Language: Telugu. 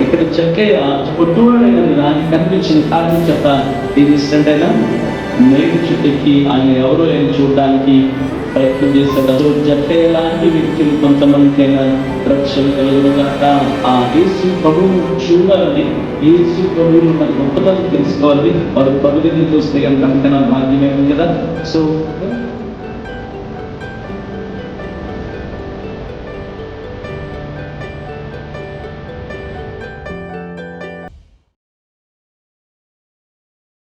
ఇక్కడ చక్కయ్య పొట్టువాడైన దానికి కనిపించిన కారణం చెప్ప ఏది ఇష్టంటైనా మేలు చుట్టెక్కి ఆయన ఎవరో లేని చూడడానికి ప్రయత్నం చేస్తారు. జక్కయ్య లాంటి వ్యక్తులు కొంతమందికైనా రక్షణ కలిగినగాక ఆ యేసు ప్రభువు చూడాలని, యేసు ప్రభువులు మన గొప్పతనం తెలుసుకోవాలని వారు ప్రభుత్వం చూస్తే కనుక భాగ్యమే కదా. సో